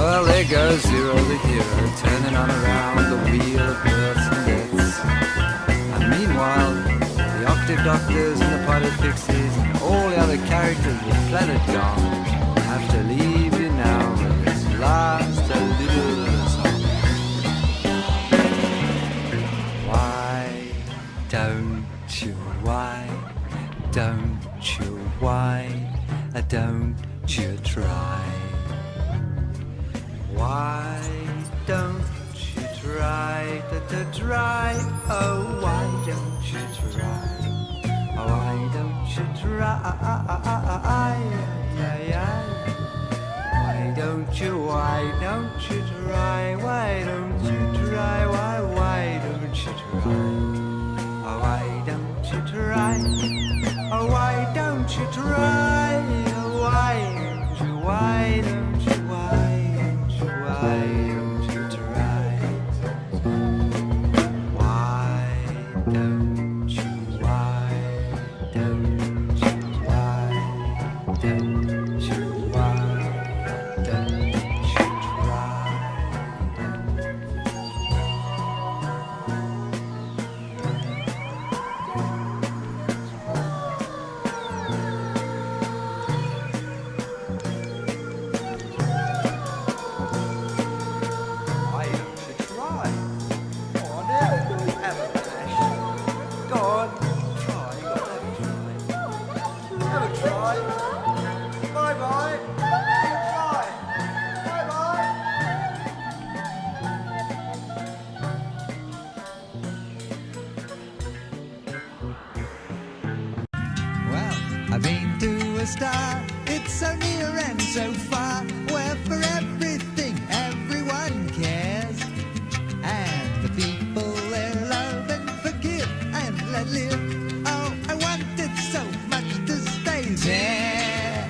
Well, there goes Zero the hero, turning on around the wheel of births and deaths. And meanwhile, the Octave Doctors and the Potted Pixies and all the other characters of Planet Gong have to leave you now with this last little song. Why don't you, why don't you try? Why don't you try to try? Oh, why don't you try? Oh, why don't you try? Why don't you try? Why don't you try? Why don't you try? Why don't you try? Oh, why don't you try? Oh, why don't you try? Oh, why don't you? Why don't you? Why don't you? Why don't you try? Why don't you? Why don't you? Why don't you? Why don't you try? Why don't you try? Go on, have a bash. Go on, try. Go on, have a try. Bye bye. Try. Bye bye. Well, I've been to a star. It's so near and so far, where for everything everyone cares. And the people there love and forgive and let live. Oh, I wanted so much to stay there.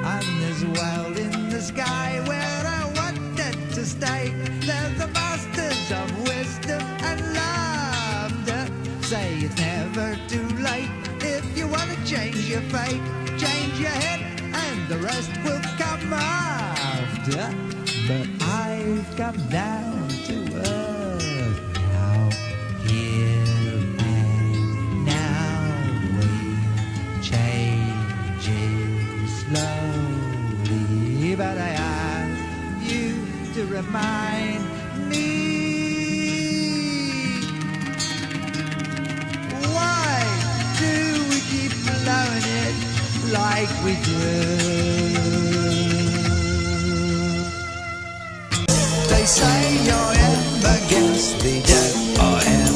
And there's a world in the sky where I wanted to stay. There's the masters of wisdom and laughter. Say it's never too late if you want to change your fate. Change your head and the rest will come after. But I've come down to earth now, here and now. We changes slowly, but I ask you to remind me. Why do we keep blowing it like we do? They say I am against the dead. I am.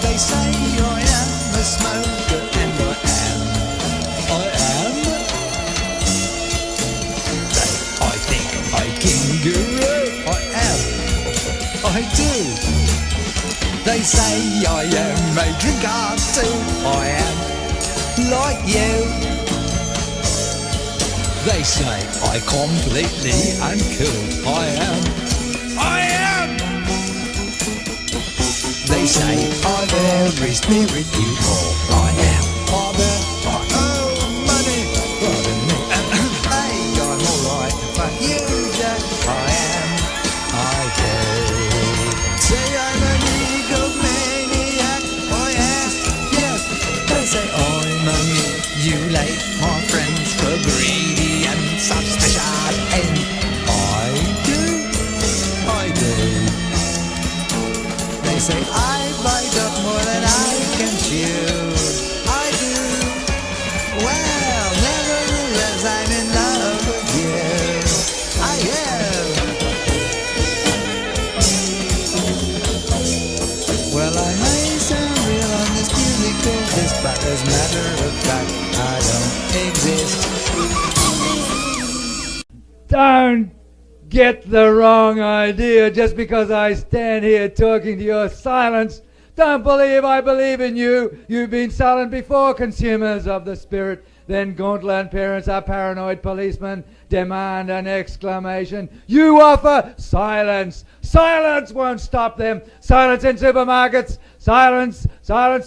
They say I am a smoker, and I am. I think I can do it. I am. I do. They say I am a drinker too. I am like you. They say I completely uncool. I am. They say I'm every spirit you call. I am. Oh, money. Hey, I'm alright, but you just I am. I do. Say I'm an egomaniac. I am. Yes. They say I'm a emulate my friends for greedy and suspicious, and I do. They say I bite up more than I can chew. I do. Well, nevertheless, I'm in love with you. I am. Well, I may sound real on this musical disc, but as a matter of fact, I don't exist. Don't get the wrong idea just because I stand here talking to your silence. Don't believe I believe in you. You've been silent before, consumers of the spirit. Then gauntlet parents are paranoid policemen, demand an exclamation. You offer silence. Silence won't stop them. Silence in supermarkets. Silence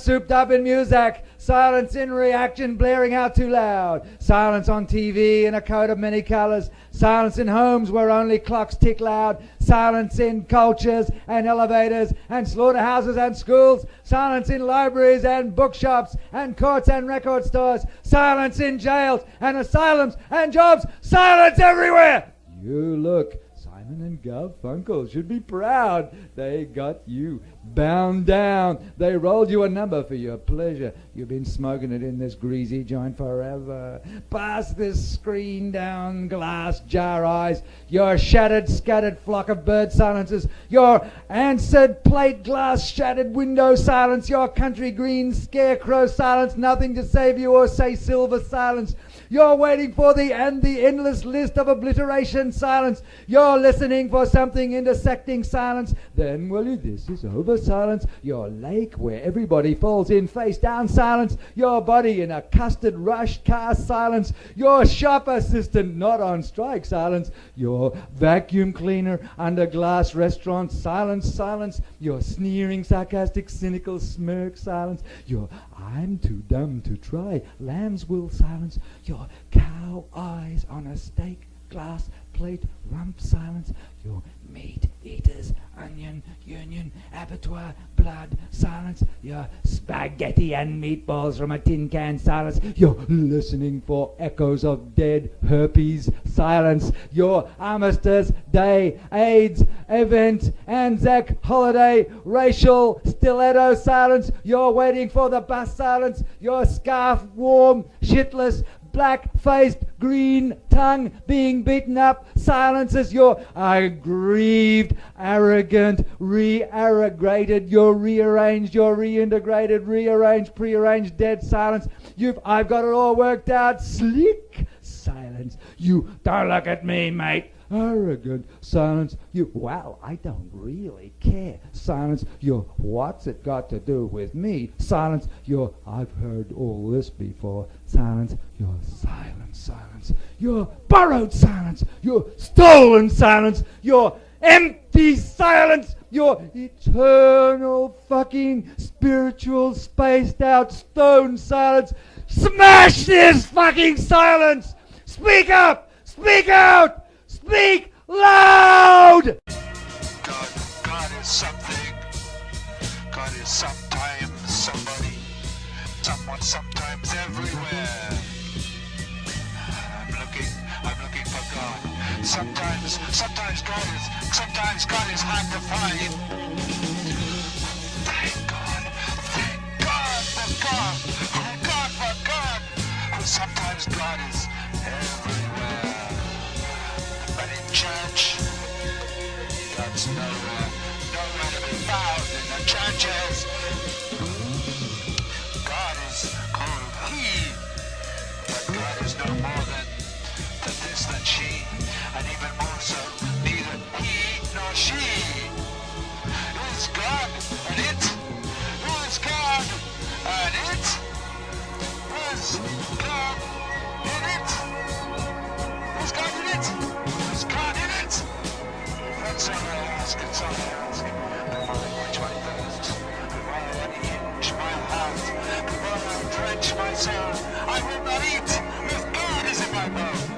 souped up in music. Silence in reaction blaring out too loud. Silence on TV in a coat of many colors. Silence in homes where only clocks tick loud. Silence in cultures and elevators and slaughterhouses and schools. Silence in libraries and bookshops and courts and record stores. Silence in jails and asylums and jobs. Silence everywhere! You look, Simon and Garfunkel should be proud. They got you bound down. They rolled you a number for your pleasure. You've been smoking it in this greasy joint forever. Past this screen down glass jar eyes, your shattered, scattered flock of bird silences, your answered plate glass shattered window silence, your country green scarecrow silence, nothing to save you or say silver silence. You're waiting for the endless list of obliteration silence. You're listening for something intersecting silence. Then, will you, this is over silence. Your lake where everybody falls in face down silence. Your body in a custard rushed car silence. Your shop assistant not on strike silence. Your vacuum cleaner under glass restaurant silence. Your sneering, sarcastic, cynical smirk silence. Your I'm too dumb to try lamb's wool silence. Your cow eyes on a steak glass plate rump silence. Your meat eaters onion union abattoir blood silence. Your spaghetti and meatballs from a tin can silence. You're listening for echoes of dead herpes silence. Your Armistice Day AIDS event Anzac holiday racial stiletto silence. You're waiting for the bus silence. Your scarf warm shitless black-faced, green tongue being beaten up silences your aggrieved, arrogant, re-arrogated, your rearranged, your reintegrated, rearranged, prearranged, dead silence. I've got it all worked out. Slick silence. You don't look at me, mate. Arrogant silence. Well, I don't really care. Silence. What's it got to do with me? Silence. I've heard all this before. Silence. Your silence. Your borrowed silence. Your stolen silence. Your empty silence. Your eternal fucking spiritual spaced out stone silence. Smash this fucking silence! Speak up! Speak out! Speak loud! God is something. God is sometimes somebody. Someone sometimes everywhere. I'm looking for God. Sometimes God is hard to find. Thank God for God. Thank God for God. Sometimes God is everywhere. But in church, God's nowhere to be found in the churches. God is called He, but God is no more than this, than she, and even more so, neither he nor she is God, and it is God, and it is God in it. Is God in it? Is God in it? That's all I ask, it's all I ask. Before I quench my thirst, before I unhinge my heart, before I drench my soul, I will not eat if God is in my mouth.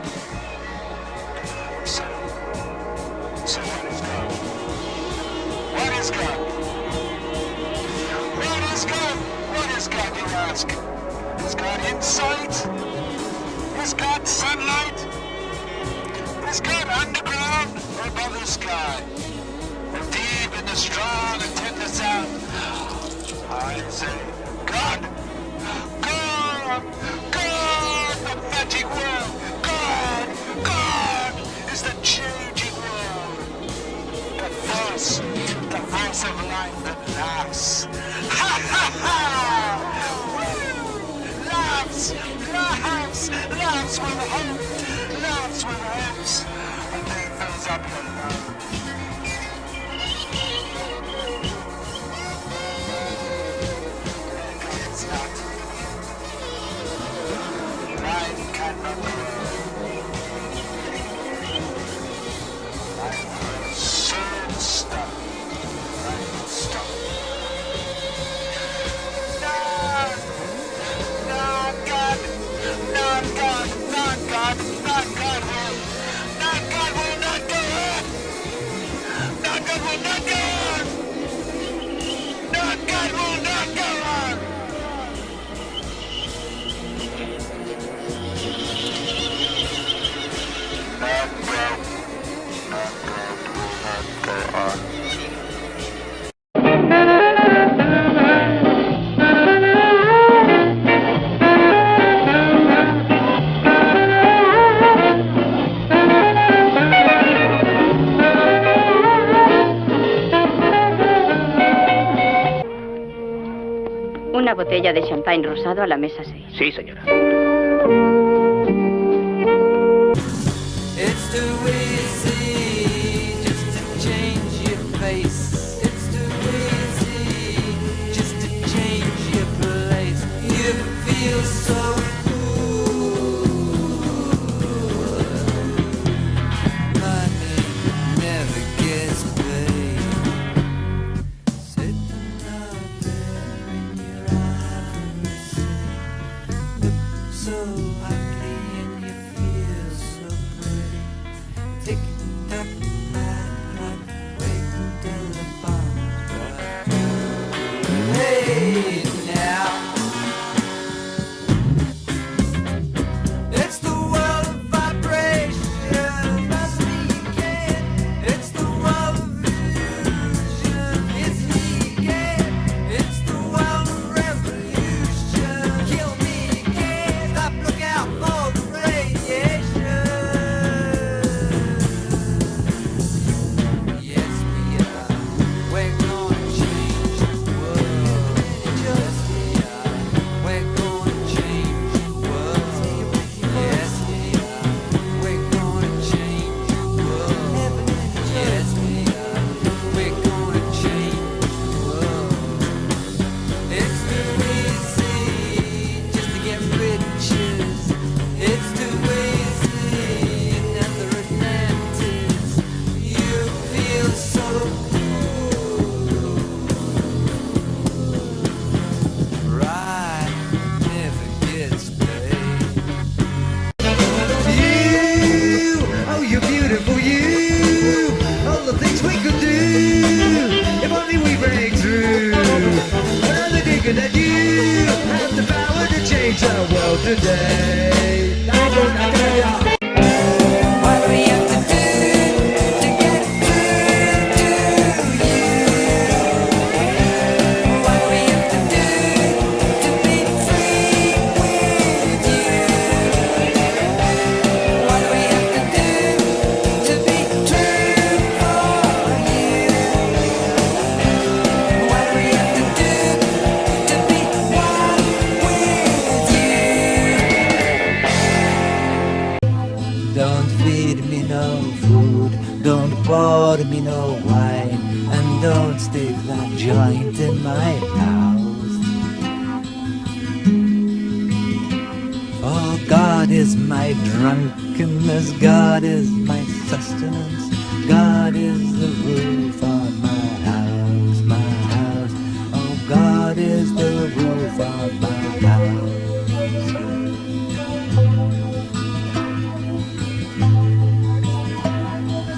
So what is God? What is God? What is God? What is God, you ask? Is God insight? Is God sunlight? Is God underground or above the sky? Or deep in the strong and tender sound? I say, God! God! God! The magic world! God! God is the changing world! The voice of life that laughs! Ha ha ha! Woo! Laughs with hope! Laughs with hopes! And then fills up your love. It's not. Life cannot grow. Life will soon stop. Life will stop. primera botella de champagne rosado a la mesa 6. Sí, señora. It's too easy just to change your face. It's too easy just to change your place. You feel so cool. Money never gets paid. Sitting out there in your ivory seat, look so ugly and you feel so great. Tick tock, my clock, waiting till the bomb drops. Hey now, it's the world of vibration. Must be again. It's the world of illusion. It's me again. It's the world of revolution. Kill me again. Stop, look out for the radiation. Yes, we are. We're gonna change the world. Yes, we are. We're gonna change the world. Yes, we are. We're gonna change the world. Yes, we are. We're gonna change the world. It's too easy just to get riches. It's too easy, another advantage. You feel so cool. Right, never gets paid. You, oh you beautiful you. All the things we could do if only we break through. But I'm thinking that you have the power to change the world today. What do we have to do to get through to you? What do we have to do to be free with you? What do we have to do to be true for you? What do we have to do to be one with you? Don't feed me no food, don't pour me no wine, and don't stick that joint in my mouth. For God is my drunkenness, God is my sustenance, God is the roof on my house, my house. Oh, God is the roof on my house.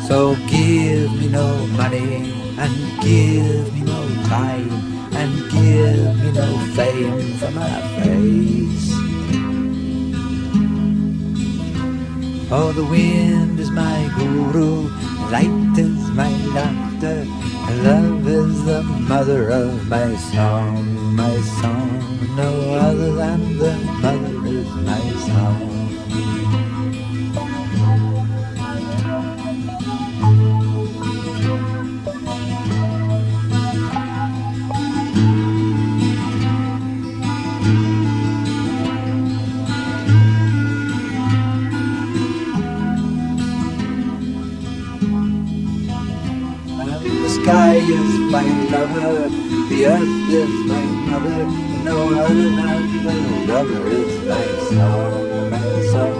So give me no money, and give me no time, and give me no fame for my face. Oh, the wind is my guru, light is my laughter, love is the mother of my song, my song. No other than the mother is my song. The sky is my lover, the earth is my mother, no other than the lover is my song, my song.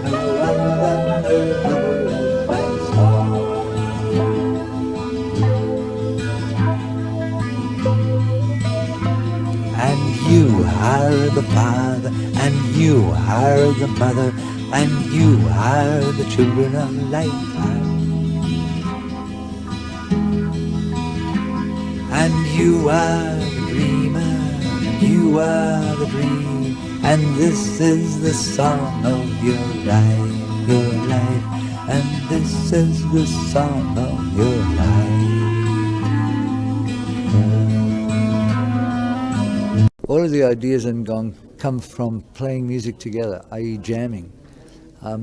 No other than the lover is my song. And you are the father, and you are the mother, and you are the children of light. And you are the dreamer, you are the dream, and this is the song of your life, and this is the song of your life. All of the ideas in Gong come from playing music together, i.e. jamming.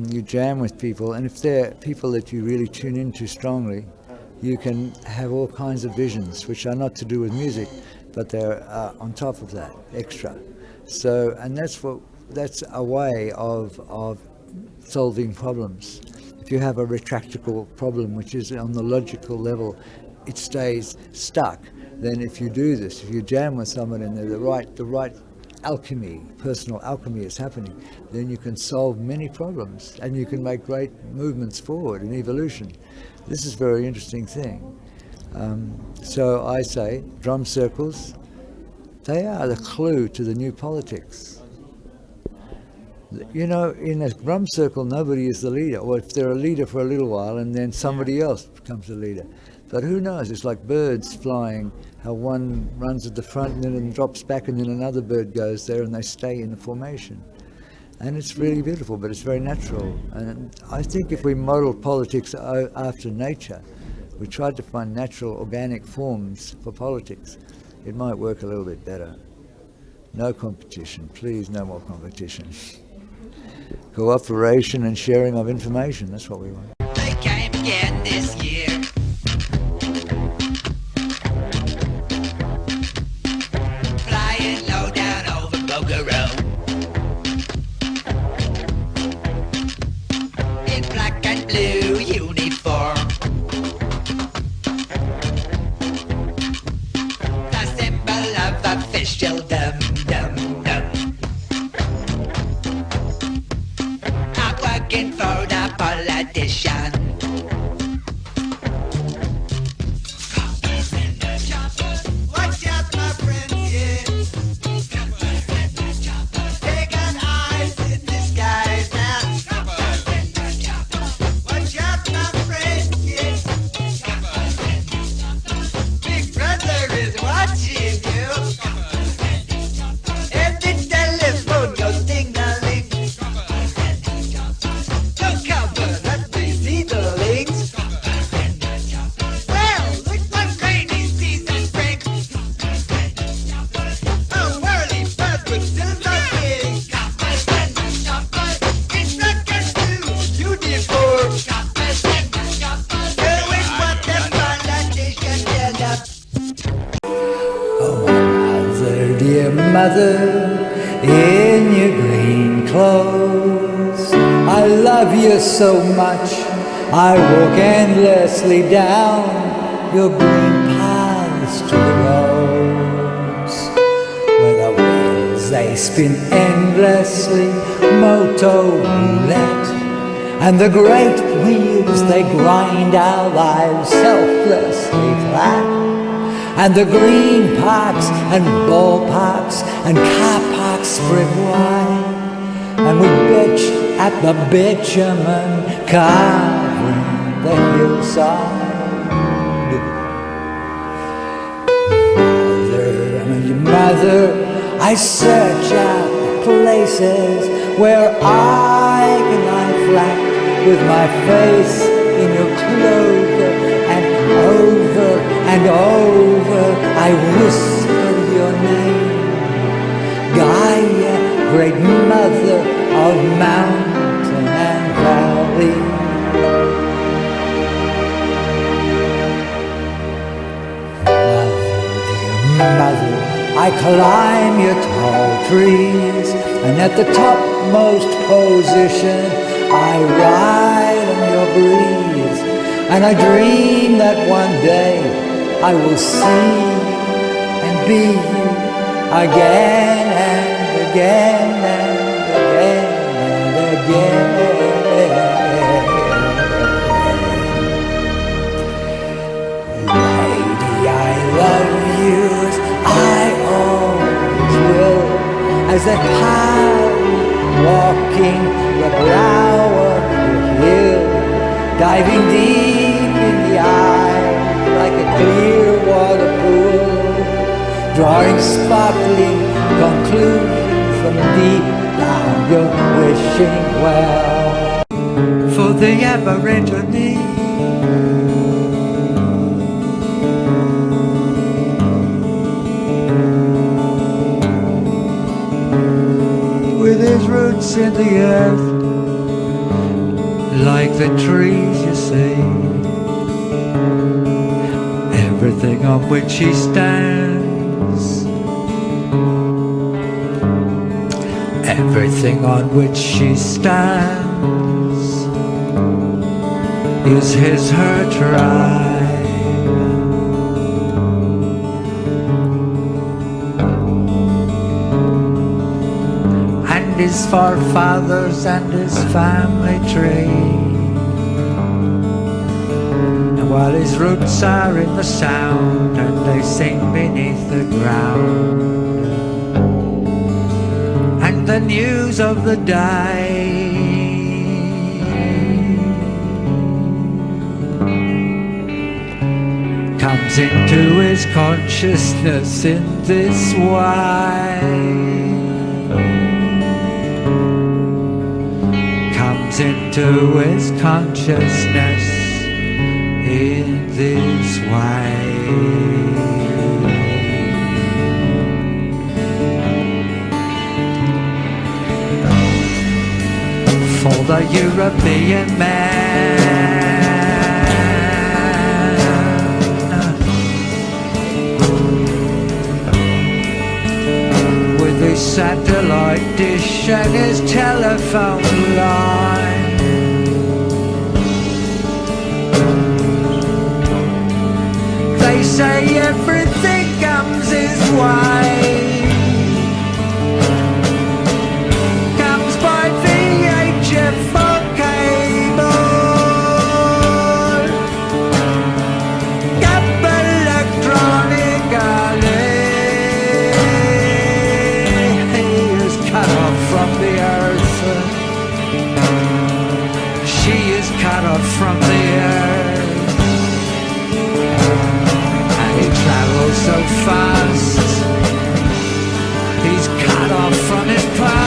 You jam with people, and if they're people that you really tune into strongly, you can have all kinds of visions which are not to do with music. but they're on top of that, extra. So, and that's a way of solving problems. If you have a retractable problem, which is on the logical level, it stays stuck. Then if you do this, if you jam with someone and the right alchemy, personal alchemy is happening, then you can solve many problems and you can make great movements forward in evolution. This is a very interesting thing. So I say drum circles, they are the clue to the new politics. You know, in a drum circle, nobody is the leader, or if they're a leader for a little while and then somebody else becomes the leader. But who knows, it's like birds flying, how one runs at the front and then drops back and then another bird goes there and they stay in the formation. And it's really beautiful, but it's very natural. And I think if we model politics after nature, we tried to find natural organic forms for politics, it might work a little bit better. No competition, please, no more competition. Cooperation and sharing of information, that's what we want. They came again this year. Flying low down over Boca Road. In black and blue uniform. The symbol of officialdom. For the politician. Watch out, my friends, yeah. They got eyes in disguise now. Watch out, my friends, yeah. Big brother is watching you. And the telephone goes ding-a-ling. Dear mother, in your green clothes, I love you so much, I walk endlessly down your green paths to the roads, where the wheels they spin endlessly, moto roulette, and the great wheels they grind our lives selflessly flat. And the green parks and ballparks and car parks spread wide, and we bitch at the bitumen covering the hillside. Mother, I search out the places where I can lie flat with my face in your clover, and over and over I whisper your name, Gaia, great mother of mountain and valley. Mother, I climb your tall trees, and at the topmost position I ride on your breeze, and I dream that one day I will see and be you again and again and again and again. Lady, I love you as I always will, as I pass walking the brow of the hill, diving deep in the eye like a clear water pool, drawing sparkling conclusions from deep down your wishing well. For the Aborigine, with his roots in the earth, like the trees you see, everything on which he stands Everything on which she stands is his, her tribe. And his forefathers and his family tree. And while his roots are in the sound and they sing beneath the ground, and the news of the day comes into his consciousness in this way, comes into his consciousness in this way. For the European man with his satellite dish and his telephone line, they say everything comes his way. For cable, up electronically, he is cut off from the earth. She is cut off from the earth, and he travels so fast. He's cut off from his past.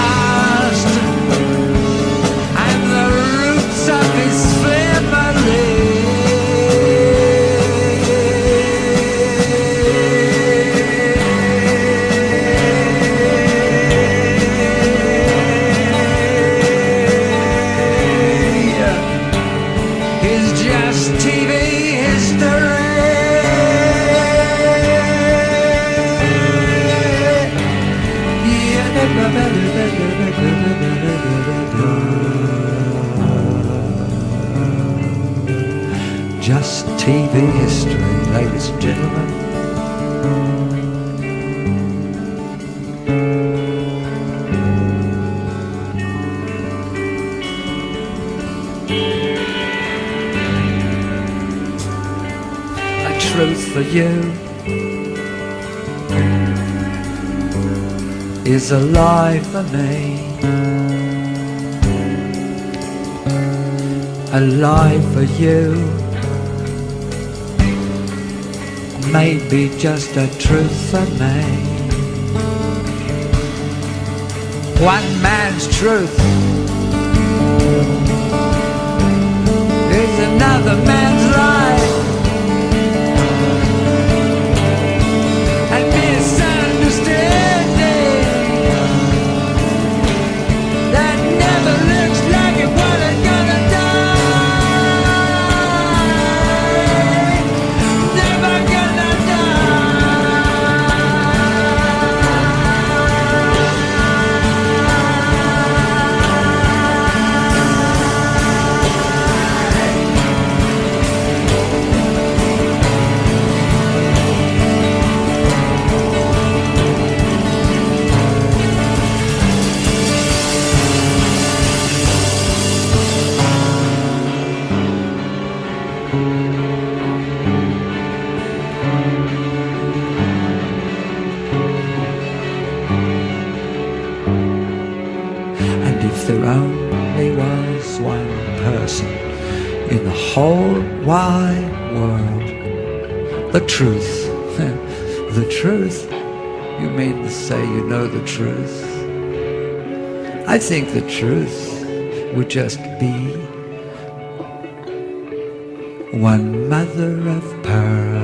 Of his family, is just TV history. Just TV history, ladies and gentlemen. A truth for you is a lie for me. A lie for you may be just a truth for me. One man's truth is another man's lie. And misunderstanding that never looks like it what it's gonna die. Never gonna there only was one person in the whole wide world, the truth. The truth? You mean to say you know the truth? I think the truth would just be one mother of pearl.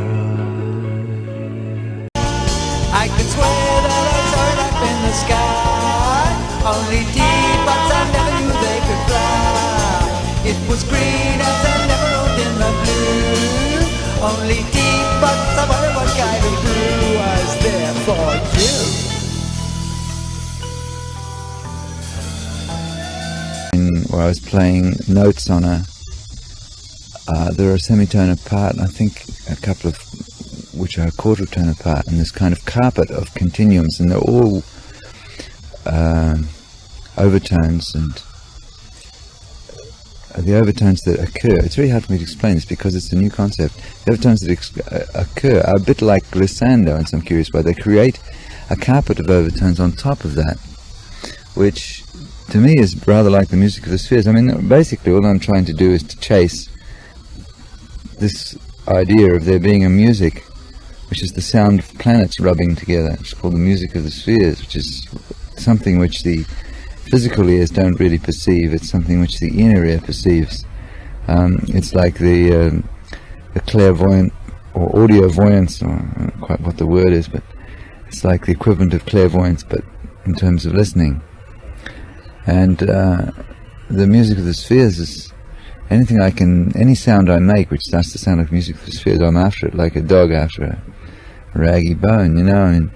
I can swear that I saw it up in the sky, only teapots I never knew they could fly. It was green as I never wrote in the blue, only teapots I wonder what kind of blue was there for you. where I was playing notes on they're a semitone apart, and I think a couple of which are a quarter tone apart, and this kind of carpet of continuums, and they're all overtones, and the overtones that occur, it's very hard for me to explain this because it's a new concept. The overtones that occur are a bit like glissando in some curious way. They create a carpet of overtones on top of that, which to me is rather like the music of the spheres. I mean, basically all I'm trying to do is to chase this idea of there being a music which is the sound of planets rubbing together. It's called the music of the spheres, which is something which the physical ears don't really perceive. It's something which the inner ear perceives. It's like the clairvoyant or audiovoyance, or I don't know quite what the word is, but it's like the equivalent of clairvoyance, but in terms of listening. And the music of the spheres is any sound I make which starts to sound like music of the spheres, I'm after it, like a dog after a raggy bone, you know.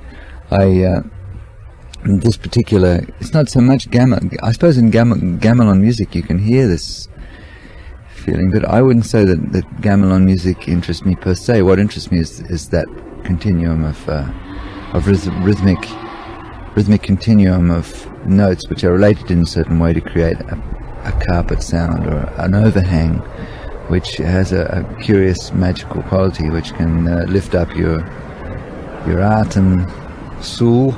And this particular, it's not so much I suppose in gamelan music you can hear this feeling, but I wouldn't say that gamelan music interests me per se. What interests me is that continuum of rhythmic continuum of notes which are related in a certain way to create a carpet sound or an overhang which has a curious magical quality which can lift up your art and soul.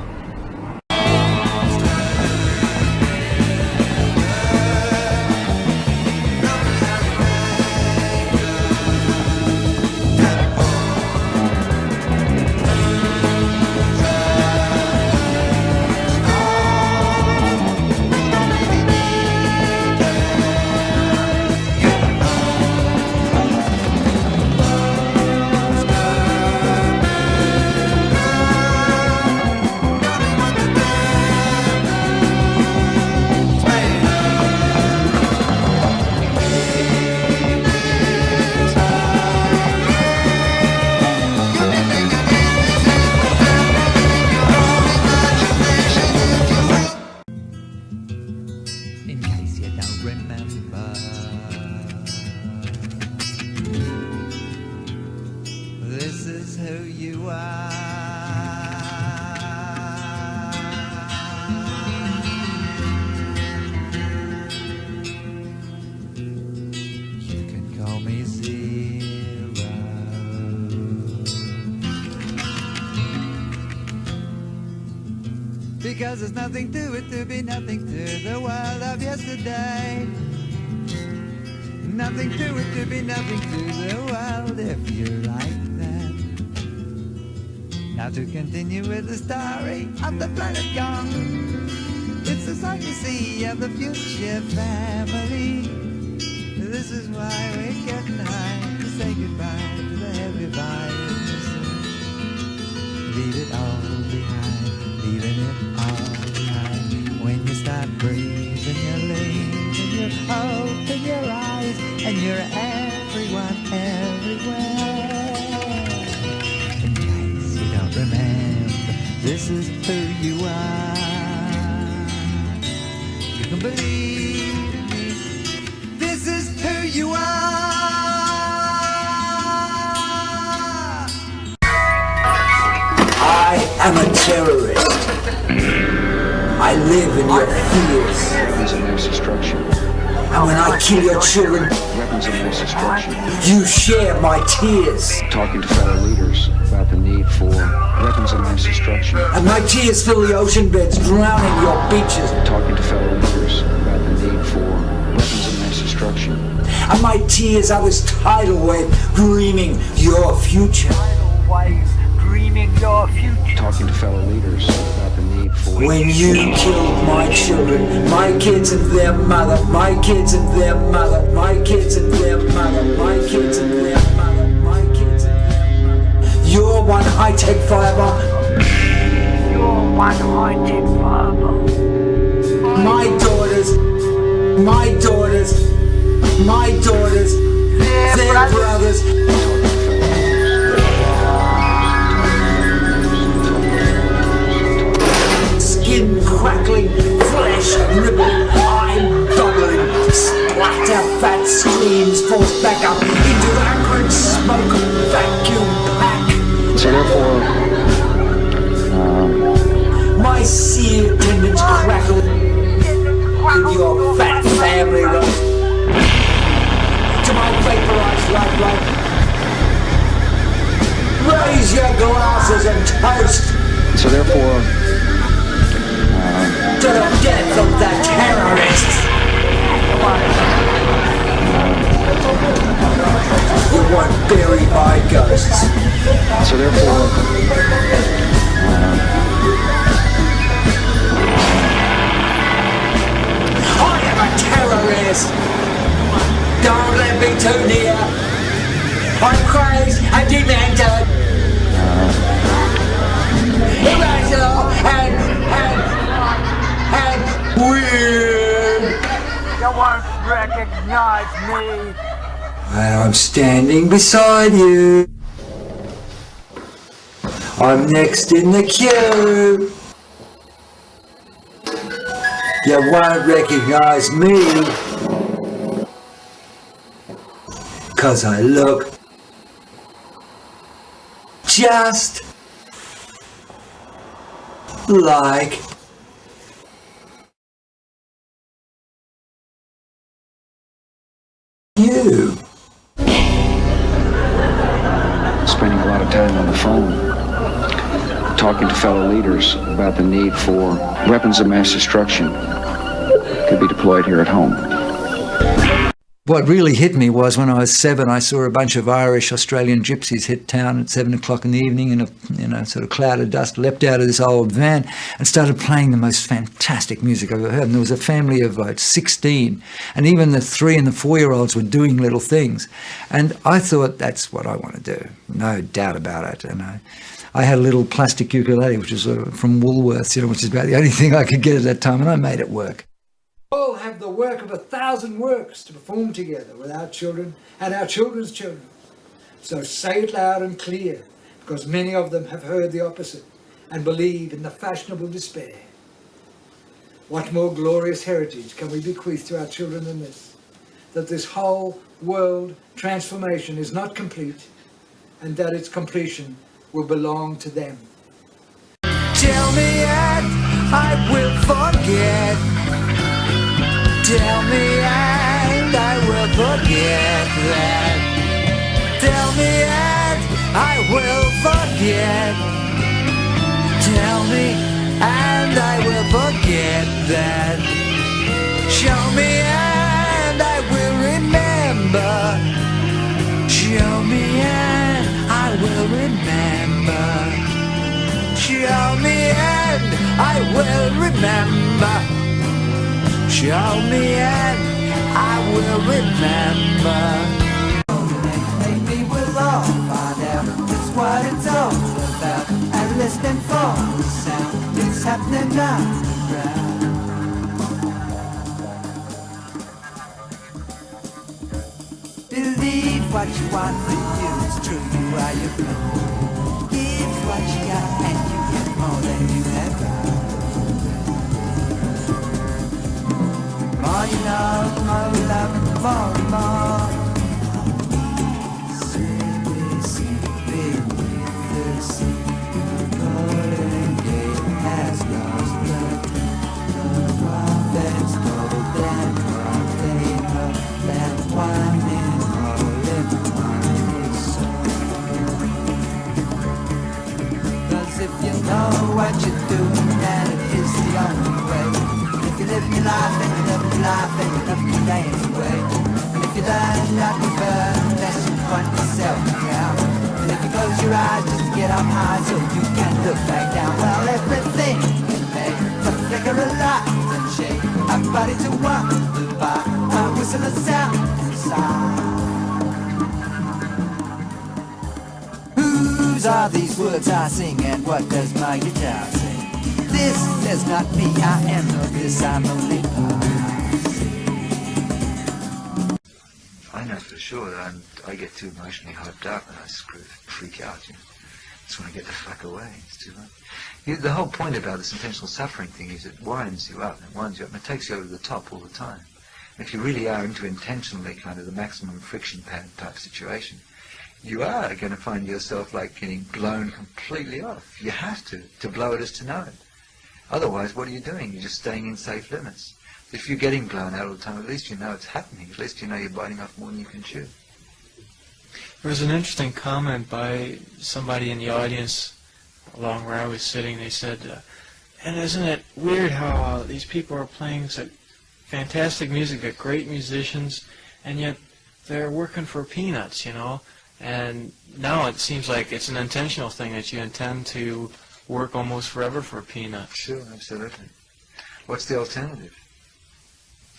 Because there's nothing to it to be nothing to the world of yesterday. Nothing to it to be nothing to the world if you like that. Now to continue with the story of the planet Gong. It's the sight you see of the future family. This is why we're getting high to say goodbye to the heavy violence. Leave it all behind, leaving it all behind. When you start breathing, you're leaving your hope in your eyes, and you're everyone everywhere. In case you don't remember, this is who you are. You can believe me, this is who you are. I am a terrorist. I live in your fears. Weapons of mass destruction. And when I kill your children, Weapons of mass destruction. you share my tears. Talking to fellow leaders about the need for weapons of mass destruction. And my tears fill the ocean beds, drowning your beaches. Talking to fellow leaders about the need for weapons of mass destruction. And my tears are this tidal wave dreaming your future. Talking to fellow leaders about the need for... When you killed my children, my kids and their mother, my kids and their mother, my kids and their mother, my kids and their mother, my kids and their mother. You're one high-tech firebomb. You're one high-tech firebomb. My daughters, my daughters, my daughters, their brothers. Skin crackling, flesh rippling, I'm bubbling. forced back up into acrid smoke vacuum pack. So therefore, my sear tendons crackle in your fat family roast. To my vaporized lifeline, raise your glasses and toast. so therefore, To the death of the terrorists. You weren't buried by ghosts. so therefore, I am a terrorist. Don't let me too near. I'm crazed and demented. Irrational and weird. You won't recognize me. And I'm standing beside you. I'm next in the queue. You won't recognize me. 'Cause I look just like you. spending a lot of time on the phone, talking to fellow leaders about the need for weapons of mass destruction could be deployed here at home. What really hit me was when I was 7, I saw a bunch of Irish Australian gypsies hit town at 7 o'clock in the evening in a sort of cloud of dust, leapt out of this old van and started playing the most fantastic music I've ever heard. And there was a family of like 16, and even the 3 and the 4-year-olds were doing little things. And I thought, that's what I want to do, no doubt about it. And I had a little plastic ukulele, which was from Woolworths, which is about the only thing I could get at that time, and I made it work. All have the work of 1,000 works to perform together with our children and our children's children. So say it loud and clear, because many of them have heard the opposite and believe in the fashionable despair. What more glorious heritage can we bequeath to our children than this? That this whole world transformation is not complete, and that its completion will belong to them. Tell me and I will forget. Tell me and I will forget that. Tell me and I will forget. Tell me and I will forget that. Show me and I will remember. Show me and I will remember. Show me and I will remember. Show me and I will remember. Maybe we'll all find out just what it's all about. And listening for the sound that's happening underground. Believe what you want for you, it's true, you are your own. Give what you got and you get more than you have got. More you know, more love, more. CBC, beneath the sea, the golden gate has lost the prophets told them what they know, that one in all in one is so. 'Cause if you know what you're doing, then it is the only way. If you're living your life and you're loving your life and you're loving your day anyway. And if you learn not to burn unless you point yourself down. And if you close your eyes just to get up high so you can look back down. Well, everything is made to flicker a light and shade. A body to wonder by a whistle of sound inside. Whose are these words I sing and what does my guitar sing? This is not me, I am no this, I'm only I know for sure that I get too emotionally hyped up and I freak out. Just want to get the fuck away. It's too much. The whole point about this intentional suffering thing is it winds you up and winds you up and it takes you over the top all the time. If you really are into intentionally kind of the maximum friction pattern type situation, you are going to find yourself like getting blown completely off. You have to blow it is to know it. Otherwise, what are you doing? You're just staying in safe limits. If you're getting blown out all the time, at least you know it's happening. At least you know you're biting off more than you can chew. There was an interesting comment by somebody in the audience along where I was sitting. They said, and isn't it weird how these people are playing such fantastic music, they're great musicians, and yet they're working for peanuts, you know? And now it seems like it's an intentional thing that you intend to work almost forever for peanuts. Sure, absolutely. What's the alternative?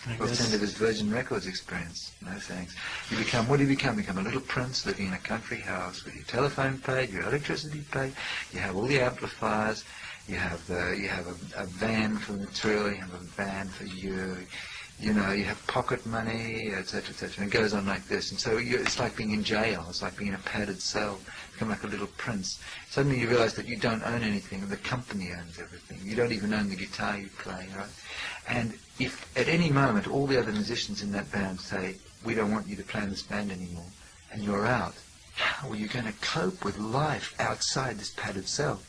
The alternative is Virgin Records experience. No thanks. You become, what do you become? You become a little prince living in a country house with your telephone paid, your electricity paid, you have all the amplifiers, you have a van for material, you have a van for you know, you have pocket money, etc., etc. And it goes on like this. And so it's like being in jail. It's like being in a padded cell. You become like a little prince. Suddenly you realize that you don't own anything. The company owns everything. You don't even own the guitar you play, right? And if at any moment all the other musicians in that band say, we don't want you to play in this band anymore, and you're out, how are you going to cope with life outside this padded cell?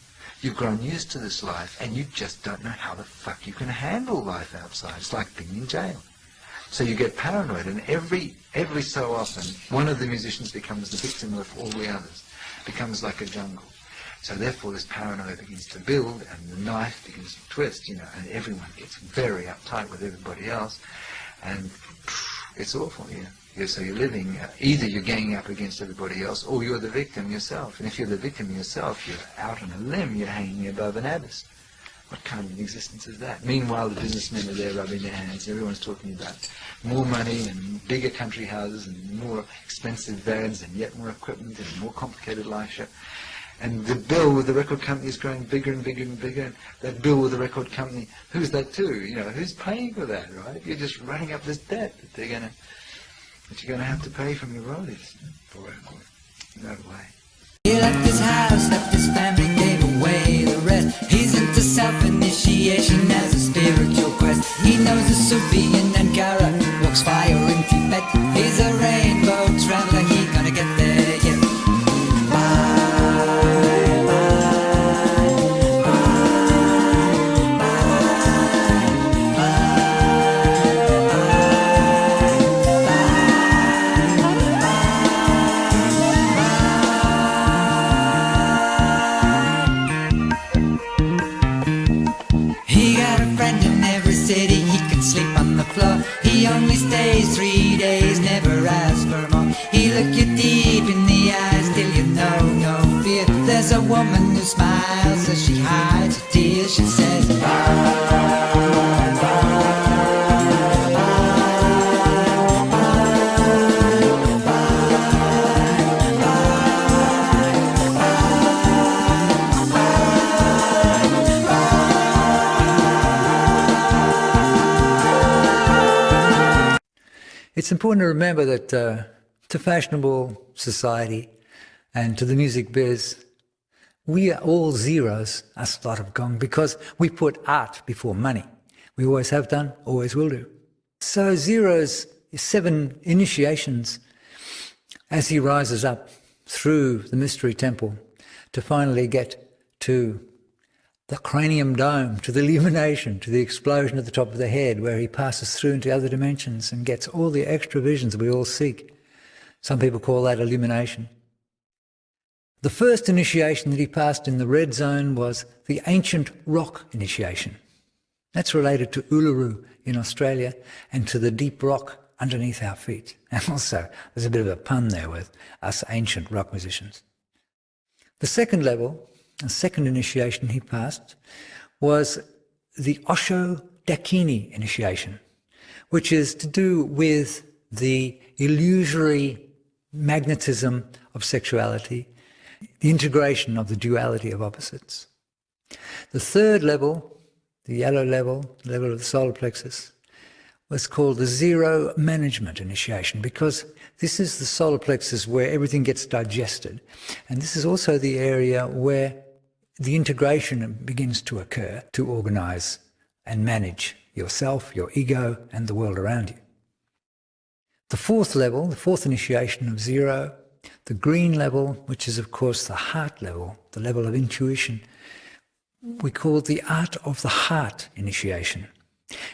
You've grown used to this life, and you just don't know how the fuck you can handle life outside. It's like being in jail. So you get paranoid, and every so often, one of the musicians becomes the victim of all the others. Becomes like a jungle. So therefore, this paranoia begins to build, and the knife begins to twist, you know, and everyone gets very uptight with everybody else, and it's awful, yeah. So you're living, either you're ganging up against everybody else, or you're the victim yourself. And if you're the victim yourself, you're out on a limb, you're hanging above an abyss. What kind of existence is that? Meanwhile, the businessmen are there rubbing their hands. Everyone's talking about more money and bigger country houses and more expensive vans and yet more equipment and more complicated life. And the bill with the record company is growing bigger and bigger and bigger. And that bill with the record company, who's that to? You know, who's paying for that, right? You're just running up this debt that you're going to have to pay from your royalties forever. No way. He left his house, left his family, gave away the rest. He's into self-initiation as a spiritual quest. He knows a Sufi in Ankara, walks fire in Tibet. He's a rainbow traveler, he gonna get there, yeah. Bye, bye, bye, bye, He got a friend in every city, he can sleep on the floor. He only stays 3 days, never asks for more. He look you deep in the eyes till you know no fear. There's a woman who smiles as she hides her tears. She says, bye, bye, bye, It's important to remember that to fashionable society and to the music biz, we are all zeros, us lot of Gong, because we put art before money. We always have done, always will do. So zeros, 7 initiations as he rises up through the mystery temple to finally get to the cranium dome, to the illumination, to the explosion at the top of the head, where he passes through into other dimensions and gets all the extra visions we all seek. Some people call that illumination. The first initiation that he passed in the red zone was the ancient rock initiation. That's related to Uluru in Australia and to the deep rock underneath our feet. And also, there's a bit of a pun there with us ancient rock musicians. The second level, the second initiation he passed, was the Osho Dakini initiation, which is to do with the illusory magnetism of sexuality, the integration of the duality of opposites. The third level, the yellow level, the level of the solar plexus, was called the zero management initiation, because this is the solar plexus where everything gets digested. And this is also the area where the integration begins to occur to organize and manage yourself, your ego, and the world around you. The fourth level, the fourth initiation of zero, the green level, which is of course the heart level, the level of intuition, we call the art of the heart initiation.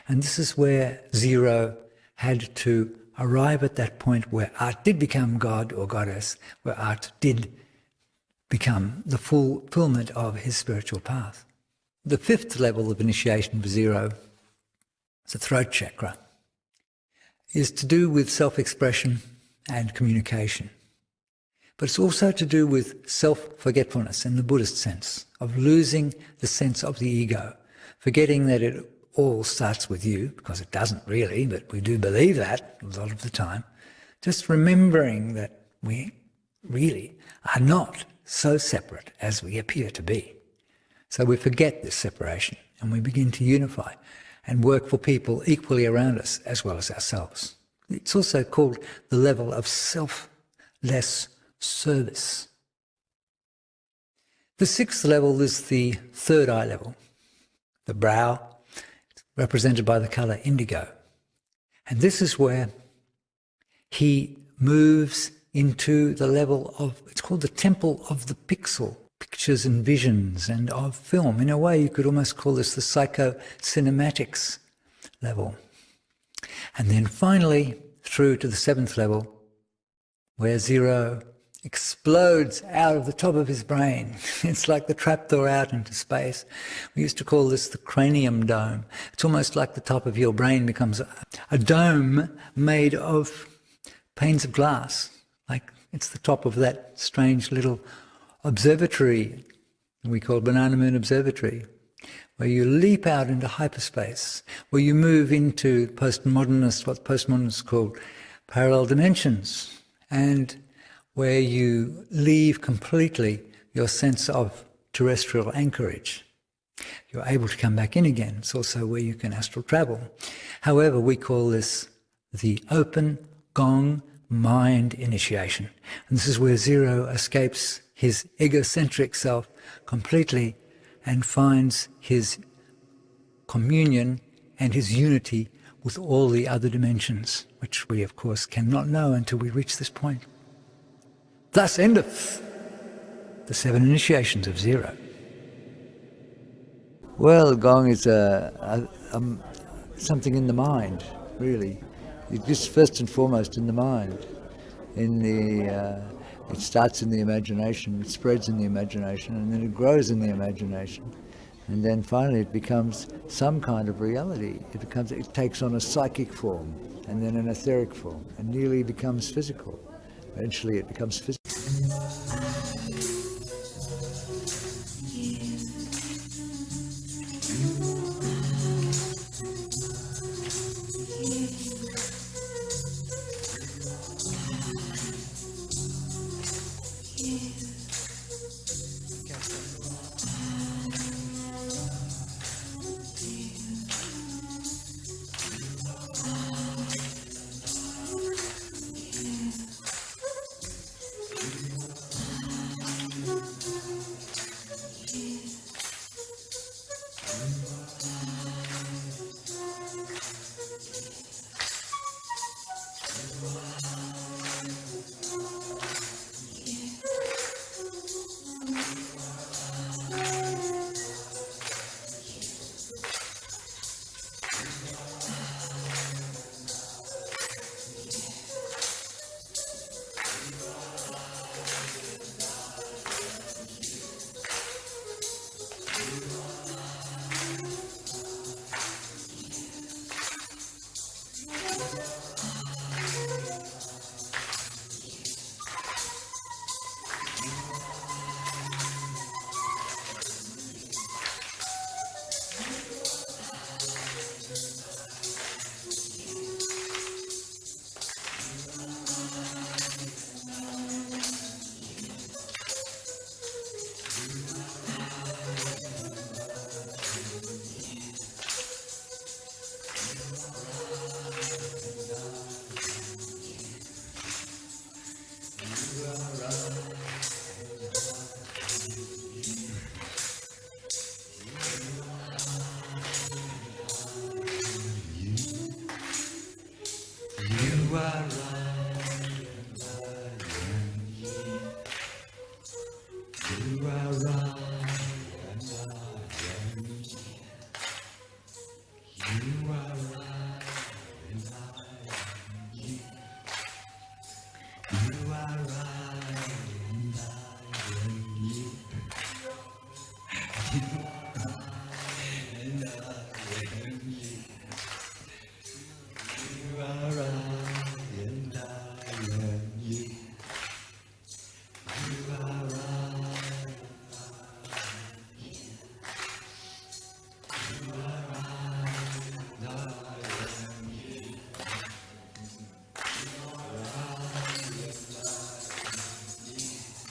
And this is where zero had to arrive at that point where art did become God or goddess, where art did become the fulfillment of his spiritual path. The fifth level of initiation for zero, the throat chakra, is to do with self-expression and communication. But it's also to do with self-forgetfulness in the Buddhist sense, of losing the sense of the ego, forgetting that it all starts with you, because it doesn't really, but we do believe that a lot of the time. Just remembering that we really are not so separate as we appear to be. So we forget this separation and we begin to unify and work for people equally around us as well as ourselves. It's also called the level of selfless service. The sixth level is the third eye level, the brow, represented by the colour indigo. And this is where he moves into the level of, it's called the temple of the pixel, pictures and visions and of film. In a way, you could almost call this the psycho-cinematics level. And then finally, through to the seventh level, where zero explodes out of the top of his brain. It's like the trapdoor out into space. We used to call this the cranium dome. It's almost like the top of your brain becomes a dome made of panes of glass. Like it's the top of that strange little observatory we call Banana Moon Observatory, where you leap out into hyperspace, where you move into what postmodernists call parallel dimensions, and where you leave completely your sense of terrestrial anchorage. You're able to come back in again. It's also where you can astral travel. However, we call this the open Gong mind initiation. And this is where zero escapes his egocentric self completely and finds his communion and his unity with all the other dimensions, which we, of course, cannot know until we reach this point. Thus endeth the 7 initiations of zero. Well, Gong is something in the mind, really. It's just first and foremost in the mind. It starts in the imagination, it spreads in the imagination, and then it grows in the imagination. And then finally it becomes some kind of reality. It takes on a psychic form, and then an etheric form, and nearly becomes physical. Eventually it becomes physical. are right and I am ye. You are right and I am ye. You are right and I am ye. You are right and I am ye. You are right and I am ye. You are right and I am ye. You are right and I am ye. You are right and I am ye. You are right and I am ye.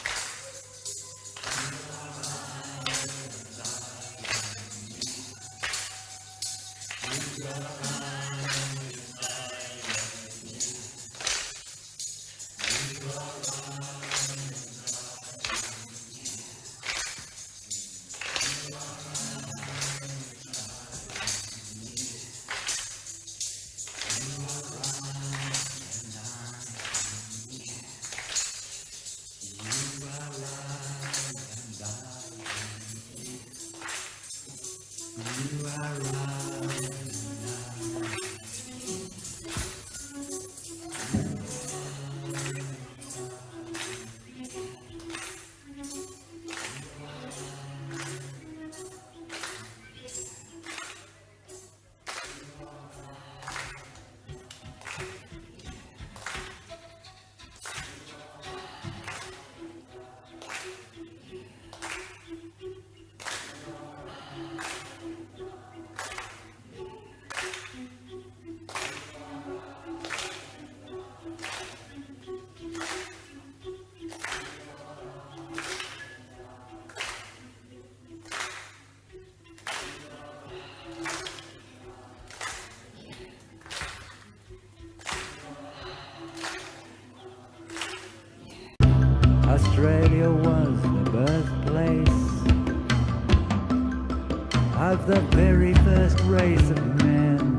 Australia was the birthplace of the very first race of men.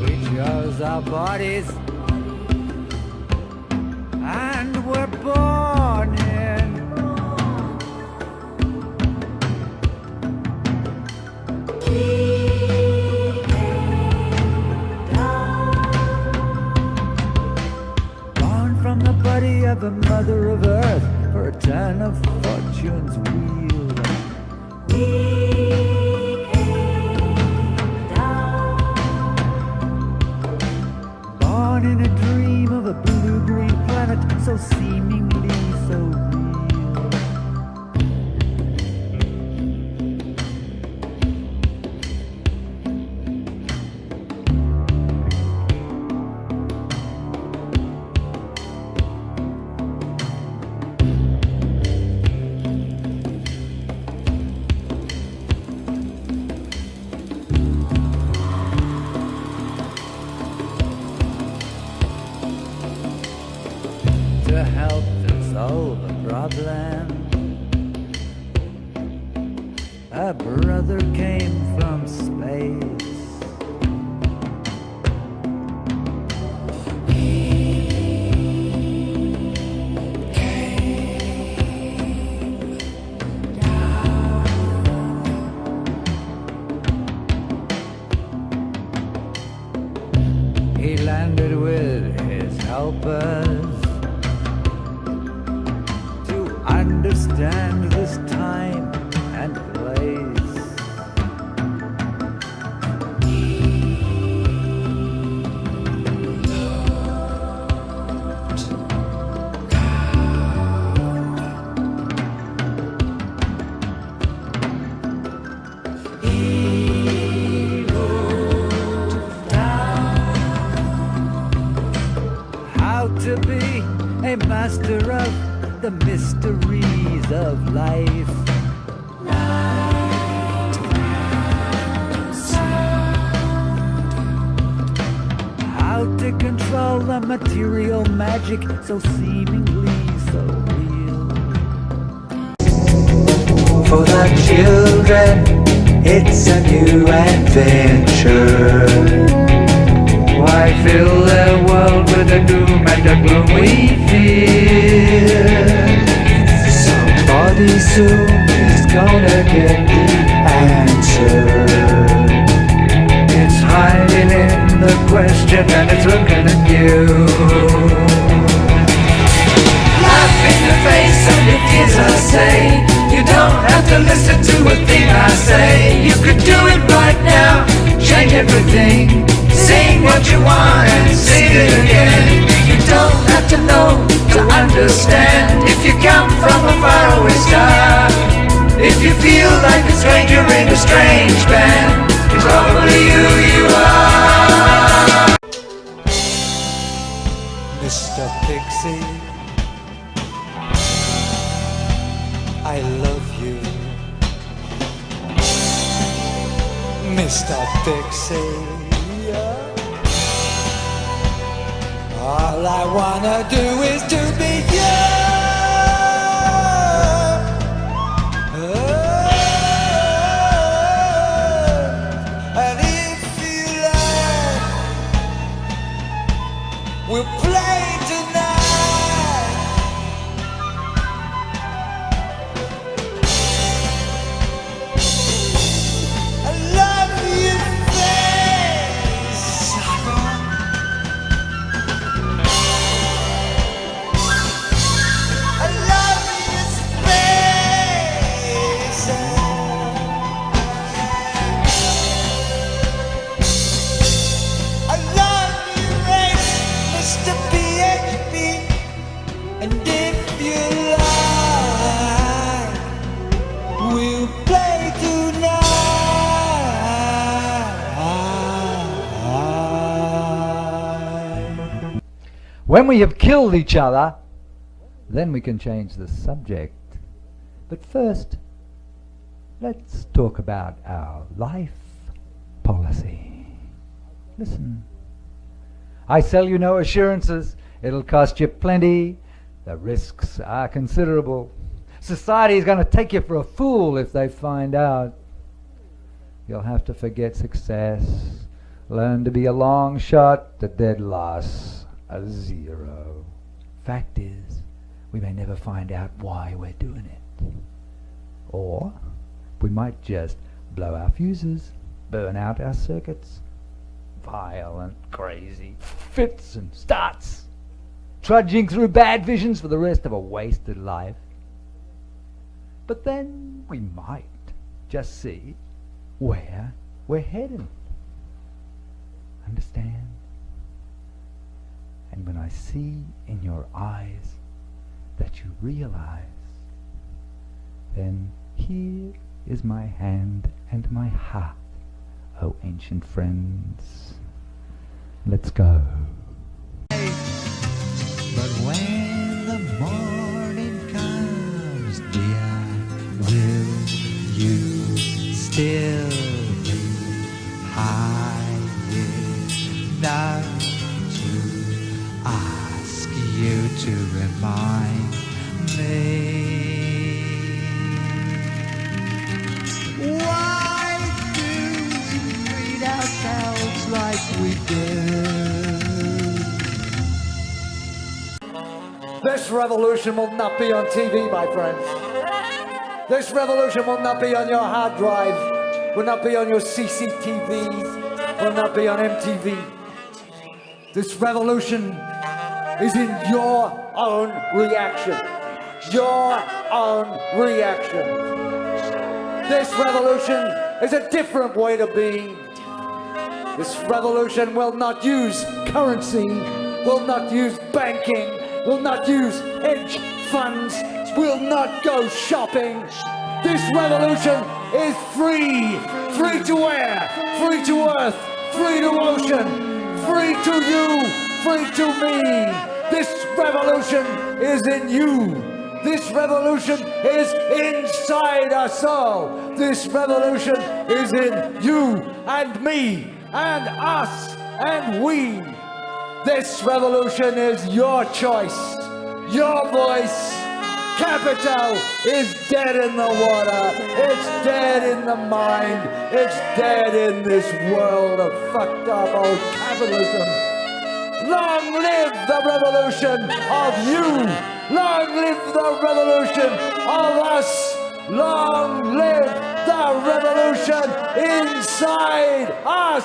We chose our bodies and were born in. From the body of the mother of earth for a turn of fortune's wheel. We came down. Born in a dream of a blue-green planet so seemingly so real. To help them solve a problem, a brother came from space. He landed with his helpers to understand this time and place. He wrote down how to be a master of the mysteries of life. How to control the material magic so seemingly so real. For the children It's a new adventure. Why fill their world with the doom and the gloom we fear? Somebody soon is gonna get the answer. It's hiding in the question and it's looking at you. Laugh in the face of your fears, I say. You don't have to listen to a thing I say. You could do it right now, change everything. Sing what you want and sing it again. You don't have to know to understand. If you come from a faraway star, if you feel like a stranger in a strange band, it's probably who you are. Mr. Pixie, I love you. Mr. Pixie, all I wanna do is to be and if you like, we'll play tonight. I love your face. I love your space. I love your race, Mr. PhD. And if you like, we'll play tonight. When we have killed each other, then we can change the subject. But first, let's talk about our life policy. Listen. I sell you no assurances. It'll cost you plenty. The risks are considerable. Society is going to take you for a fool if they find out. You'll have to forget success. Learn to be a long shot, a dead loss, a zero. Fact is, we may never find out why we're doing it. Or we might just blow our fuses, burn out our circuits. Violent, crazy fits and starts, trudging through bad visions for the rest of a wasted life. But then we might just see where we're heading. Understand? And when I see in your eyes that you realize, then here is my hand and my heart, oh ancient friends. Let's go. But when the morning comes, dear, will you still be high enough to ask you to remind me? Why do we treat ourselves like we do? This revolution will not be on TV, my friends. This revolution will not be on your hard drive, will not be on your CCTV, will not be on MTV. This revolution is in your own reaction. Your own reaction. This revolution is a different way to be. This revolution will not use currency, will not use banking, will not use hedge funds, will not go shopping. This revolution is free. Free to air, free to earth, free to ocean, free to you, free to me. This revolution is in you. This revolution is inside us all. This revolution is in you and me and us and we. This revolution is your choice, your voice, Capital is dead in the water. It's dead in the mind. It's dead in this world of fucked up old capitalism. Long live the revolution of you. Long live the revolution of us. Long live the revolution inside us.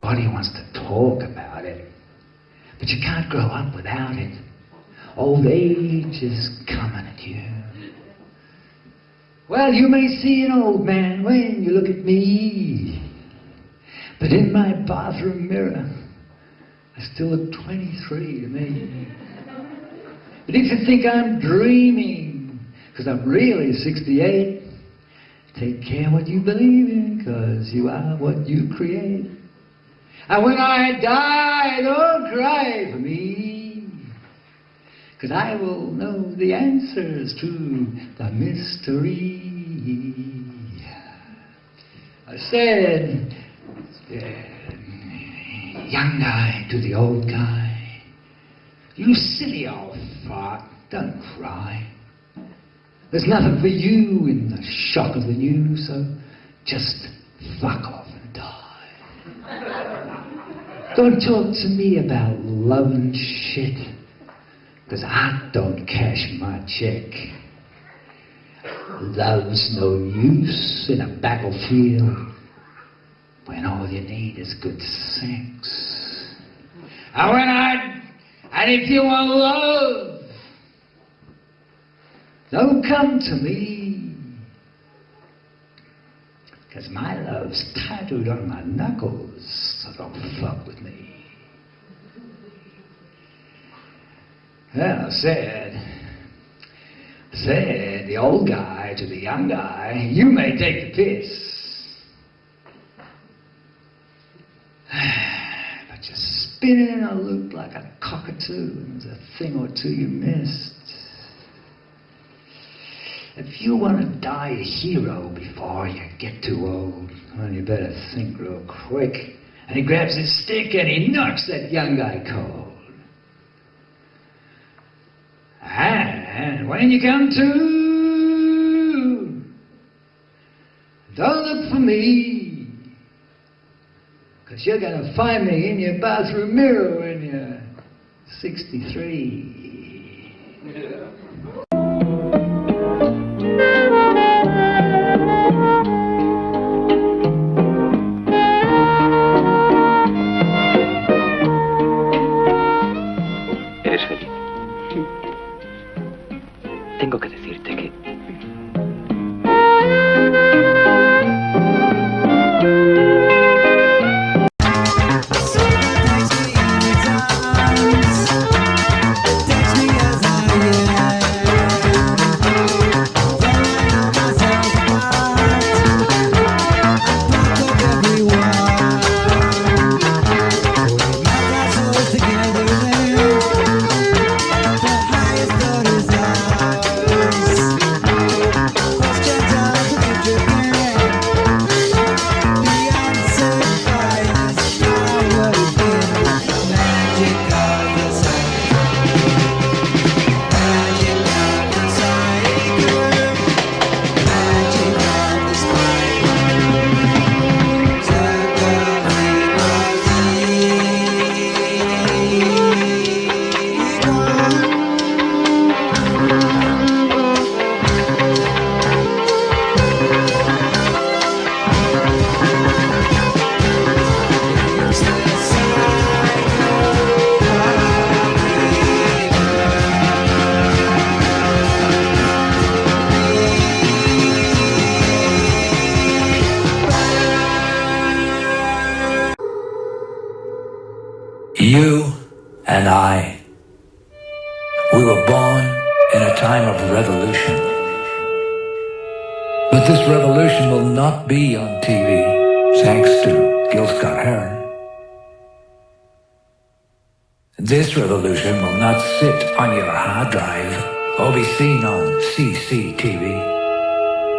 Everybody wants to talk about it, but you can't grow up without it. Old age is coming at you. Well, you may see an old man when you look at me, but in my bathroom mirror, I still look 23 to me. But if you think I'm dreaming, because I'm really 68, take care what you believe in, because you are what you create. And when I die, don't cry for me, because I will know the answers to the mystery. I said, young guy to the old guy, you silly old fart, don't cry. There's nothing for you in the shock of the news, so just fuck off and die. Don't talk to me about love and shit, because I don't cash my check. Love's no use in a battlefield when all you need is good sex. And if you want love, don't come to me, because my love's tattooed on my knuckles, so don't fuck with me. Well, said the old guy to the young guy, you may take the piss, but you're spinning in a loop like a cockatoo, and there's a thing or two you missed. If you want to die a hero before you get too old, well, you better think real quick. And he grabs his stick and he knocks that young guy cold. And when you come to, don't look for me, 'cause you're gonna find me in your bathroom mirror when you're 63. ¿Eres feliz? Tengo que decirte que... You and I, we were born in a time of revolution. But this revolution will not be on TV, thanks to Gil Scott-Heron. This revolution will not sit on your hard drive or be seen on CCTV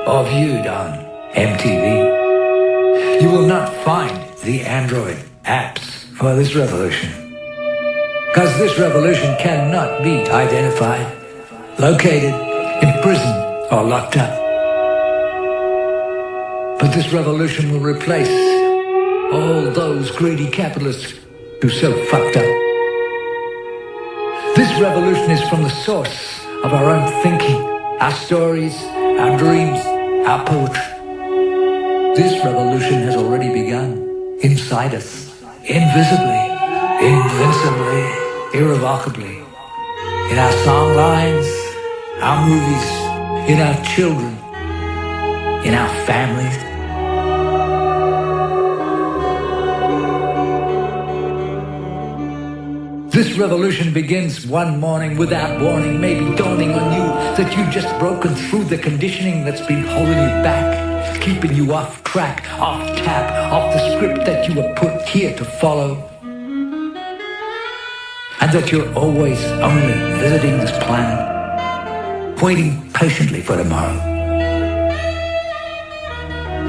or viewed on MTV. You will not find the Android apps for this revolution, because this revolution cannot be identified, located, imprisoned, or locked up. But this revolution will replace all those greedy capitalists who so fucked up. This revolution is from the source of our own thinking, our stories, our dreams, our poetry. This revolution has already begun inside us. Invisibly, invincibly, irrevocably. In our song lines, our movies, in our children, in our families. This revolution begins one morning without warning, maybe dawning on you that you've just broken through the conditioning that's been holding you back, keeping you off track, off tap, off the script that you were put here to follow. And that you're always only visiting this planet, waiting patiently for tomorrow.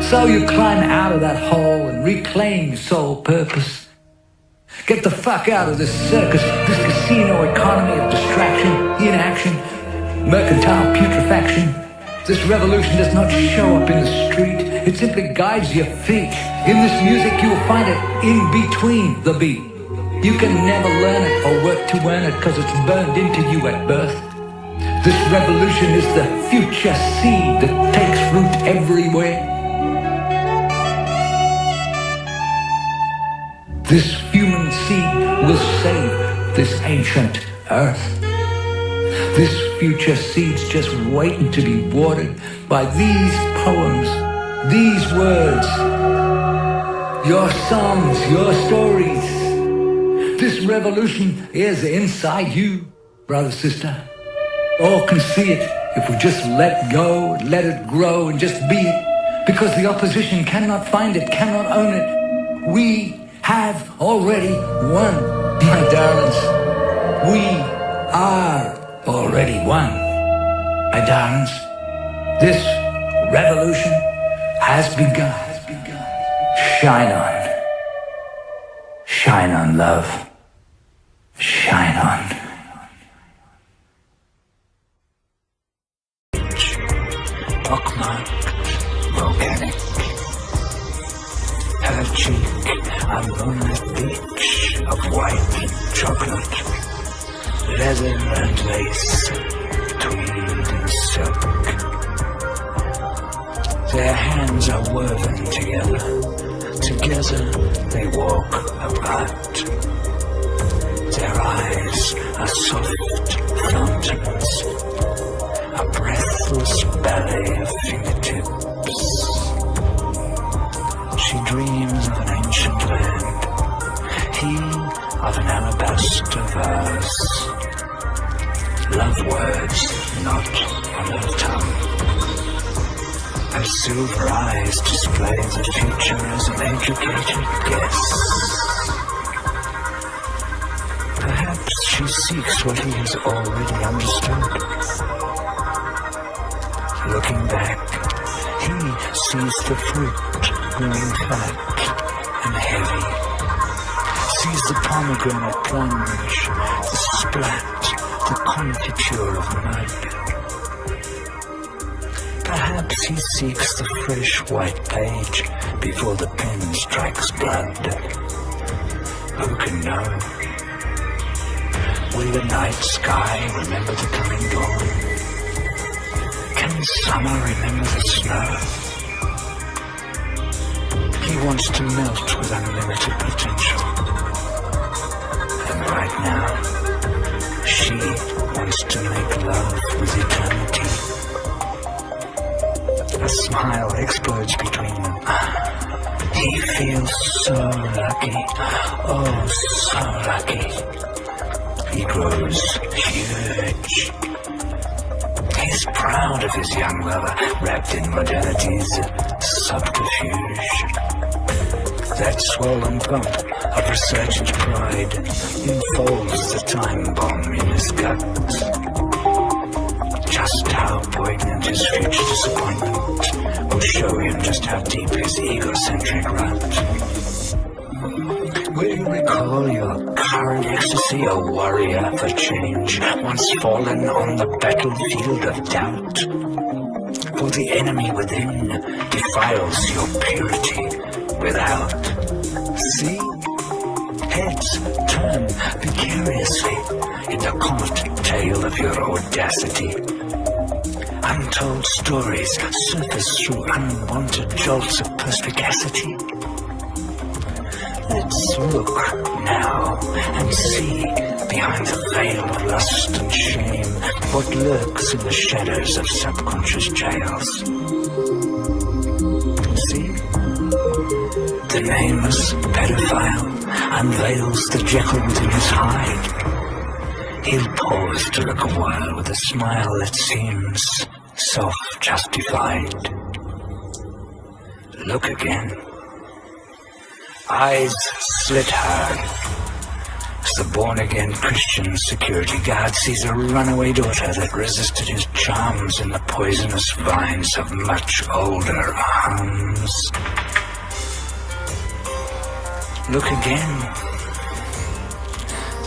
So you climb out of that hole and reclaim your sole purpose. Get the fuck out of this circus, this casino economy of distraction, inaction, mercantile putrefaction. This revolution does not show up in the street, it simply guides your feet. In this music you will find it in between the beat. You can never learn it or work to earn it because it's burned into you at birth. This revolution is the future seed that takes root everywhere. This human seed will save this ancient earth. This future seed's just waiting to be watered by these poems, these words, your songs, your stories. This revolution is inside you. brother, sister. All can see it if we just let go, let it grow and just be it. Because the opposition cannot find it, cannot own it. We have already won, my darlings. We are already won, my darlings. This revolution has begun. Shine on. Shine on, love. Shine on. Pockmarked, volcanic. Her cheek, a moonlit beach of white chocolate. Leather and lace, tweed and silk. Their hands are woven together. Together they walk apart. Their eyes are soft fountains. A breathless ballet of fingertips. She dreams of an ancient land. He of an alabaster vase. Love words not on her tongue. Her silver eyes display the future as an educated guess. Perhaps she seeks what he has already understood. Looking back, he sees the fruit growing fat and heavy. Sees the pomegranate plunge, the splat, the confiture of mud. Perhaps he seeks the fresh white page before the pen strikes blood. Who can know? Will the night sky remember the coming dawn? Can summer remember the snow? He wants to melt with unlimited potential. And right now, she wants to make love with eternity. A smile explodes between them. He feels so lucky. Oh, so lucky. He grows huge. He's proud of his young lover, wrapped in modernity's subterfuge. That swollen pump of resurgent pride enfolds the time bomb in his guts. Just how poignant his future disappointment will show him just how deep his egocentric rut. Will you recall your current ecstasy, a warrior for change, once fallen on the battlefield of doubt? For the enemy within defiles your purity without. See? Heads turn vicariously in the comic tale of your audacity. Untold stories surface through unwanted jolts of perspicacity. Let's look now and see behind the veil of lust and shame what lurks in the shadows of subconscious jails. See? The nameless pedophile unveils the Jekyll within his hide. He'll pause to look a while with a smile that seems self-justified. Look again. Eyes slit hard as the born-again Christian security guard sees a runaway daughter that resisted his charms in the poisonous vines of much older arms. Look again.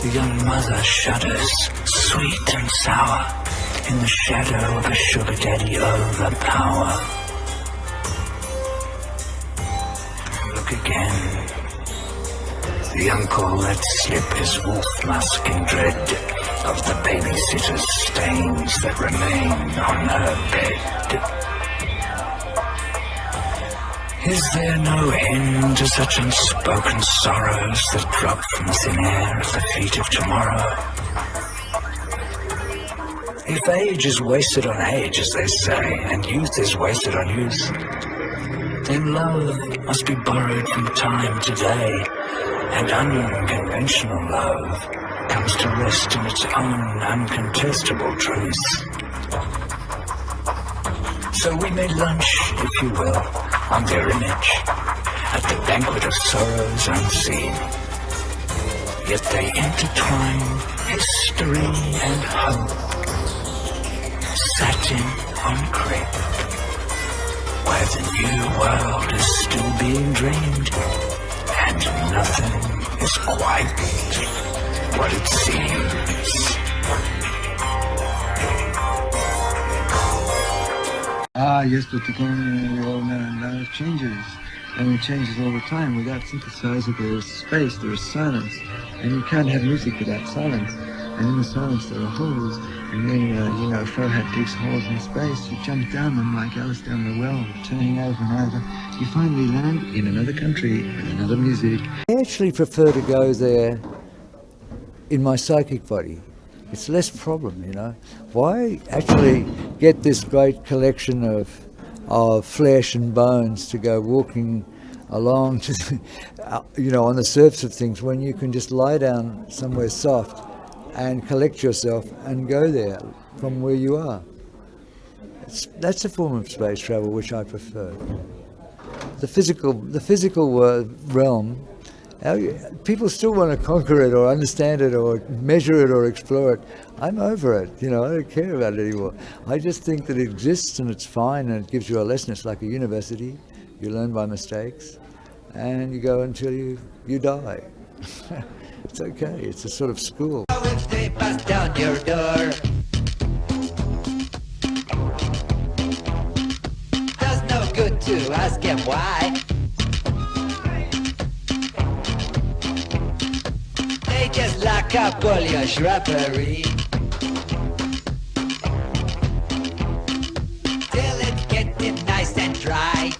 The young mother shudders, sweet and sour, in the shadow of a sugar daddy overpower. Look again. The uncle lets slip his wolf mask in dread of the babysitter's stains that remain on her bed. Is there no end to such unspoken sorrows that drop from the thin air at the feet of tomorrow? If age is wasted on age, as they say, and youth is wasted on youth, then love must be borrowed from time today, and unconventional love comes to rest in its own uncontestable truth. So we may lunch, if you will, on their image, at the banquet of sorrows unseen. Yet they intertwine history and hope, satin on crepe, where the new world is still being dreamed, and nothing is quite what it seems. Yes, but the life changes, and it changes all the time. Without synthesizer, there is space, there is silence, and you can't have music without silence. And in the silence, there are holes, and then, if Fahrenheit digs holes in space, you jump down them like Alice down the well, turning over and over. You finally land in another country with another music. I actually prefer to go there in my psychic body. It's less problem, Why actually get this great collection of flesh and bones to go walking along to, on the surface of things when you can just lie down somewhere soft and collect yourself and go there from where you are. That's a form of space travel which I prefer. The physical realm. People still want to conquer it or understand it or measure it or explore it. I'm over it, I don't care about it anymore. I just think that it exists and it's fine and it gives you a lesson. It's like a university. You learn by mistakes and you go until you die. It's okay, it's a sort of school. If they bust down your door, does no good to ask him why. They just lock up all your shrubbery till it's getting nice and dry.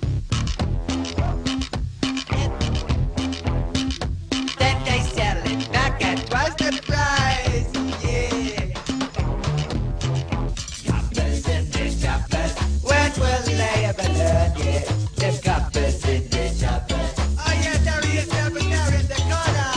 Then they sell it back at twice the price. Yeah. Coppers in the choppers, when will they ever learn? Yeah, them coppers in the choppers. Oh yeah, there he is, there in the corner.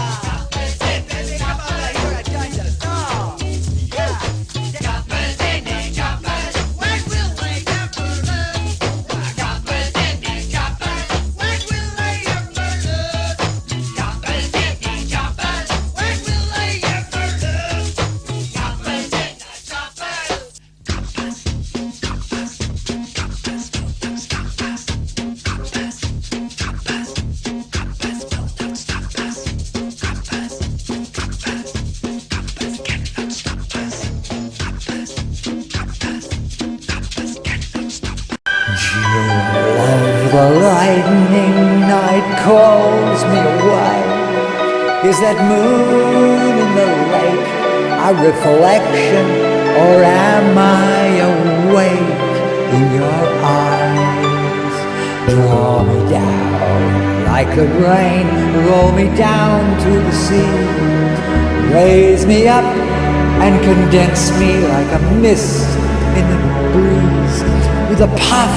The lightning night calls me away. Is that moon in the lake a reflection, or am I awake in your eyes? Draw me down like the rain, roll me down to the sea. Raise me up and condense me like a mist in the breeze. With a puff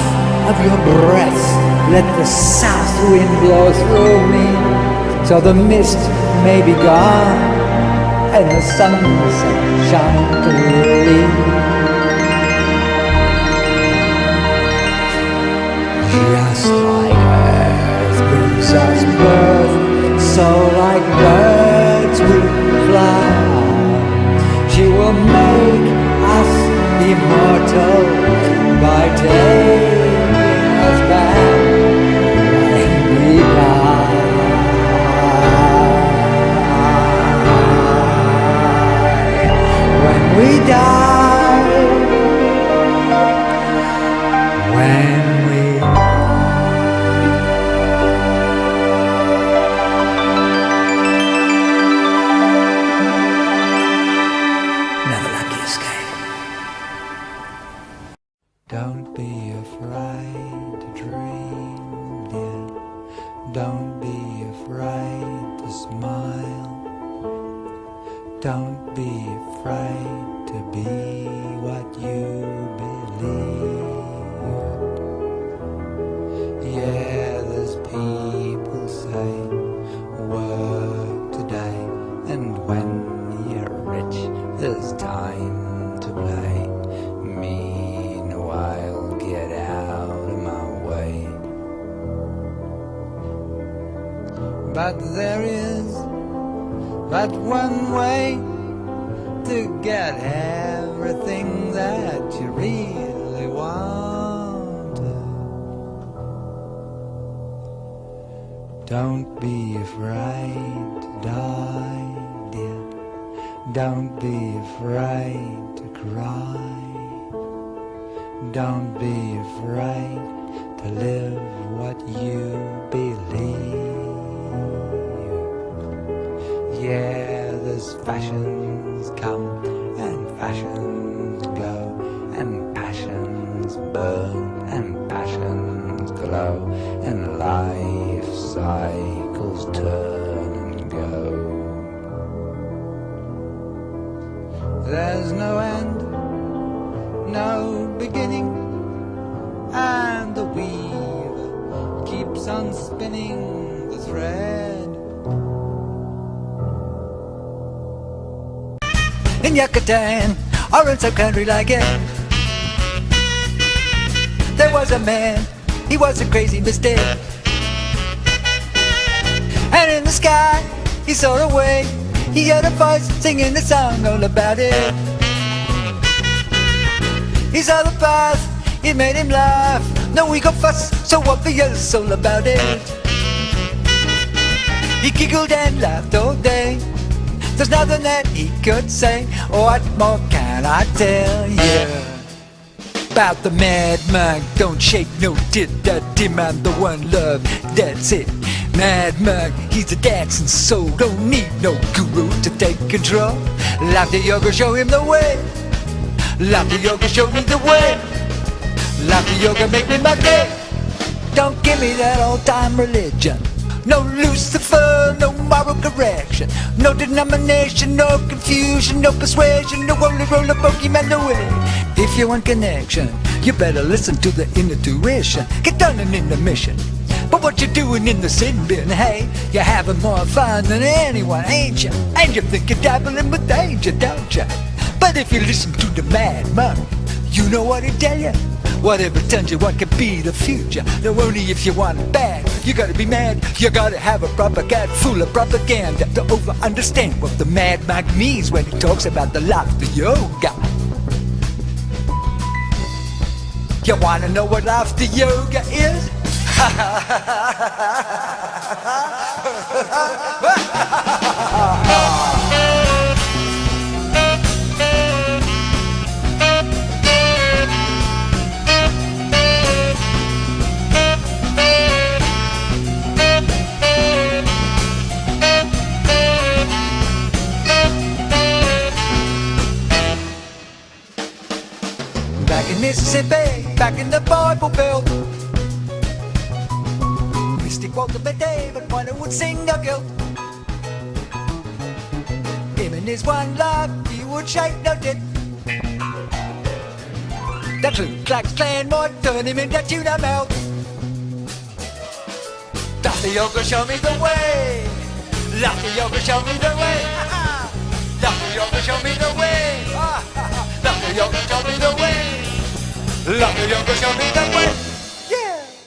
of your breath, let the south wind blow through me, so the mist may be gone and the sunset shine clearly. Just like earth brings us birth, so like birds we fly. She will make us immortal by taking us back when we die. When we die. When we never lucky escape. Don't be afraid to dream, dear. Don't be afraid to smile. Don't be afraid to be what you believe. Yeah, there's people say work today, and when you're But there is but one way to get everything that you really want. Don't be afraid to die, dear. Don't be afraid to cry. Don't be afraid to live what you believe. Yeah, there's fashions come and fashions go, and passions burn and passions glow, and life cycles turn and go. There's no end, no beginning, and the weaver keeps on spinning the thread. In Yucatan, or in some country like it, there was a man, he was a crazy mistake. And in the sky, he saw a way, he heard a voice singing a song all about it. He saw the path, it made him laugh. No ego fuss, so obvious, all about it. He giggled and laughed all day. There's nothing that he could say. What more can I tell you about the mad monk? Don't shake no tit, that demand the one love, that's it. Mad monk, he's a dancing soul, don't need no guru to take control. Laughter yoga, show him the way. Laughter yoga, show me the way. Laughter yoga, make me my day. Don't give me that old-time religion. No Lucifer, no moral correction, no denomination, no confusion, no persuasion, no holy roller Pokemon, no way. If you want connection, you better listen to the inner tuition. Get done and in the mission. But what you doing in the sin bin? Hey, you're having more fun than anyone, ain't you? And you think you're dabbling with danger, don't you? But if you listen to the mad monk, you know what he'll tell you. Whatever turns you on can be the future. No, only if you want it bad. You gotta be mad, you gotta have a proper gut full of propaganda to over-understand what the mad monk means when he talks about the laughter yoga. You wanna know what laughter yoga is? Back in Mississippi, back in the Bible Belt, Mystic Walter David, one who would sing a guilt. Him and his one love, he would shake no tit. The Ku Klux Klan would turn him into tuna melt. Laughter yoga, show me the way. Laughter yoga, show me the way. Laughter yoga, show me the way. Laughter yoga, show me the way. Laughter yoga, show me the way.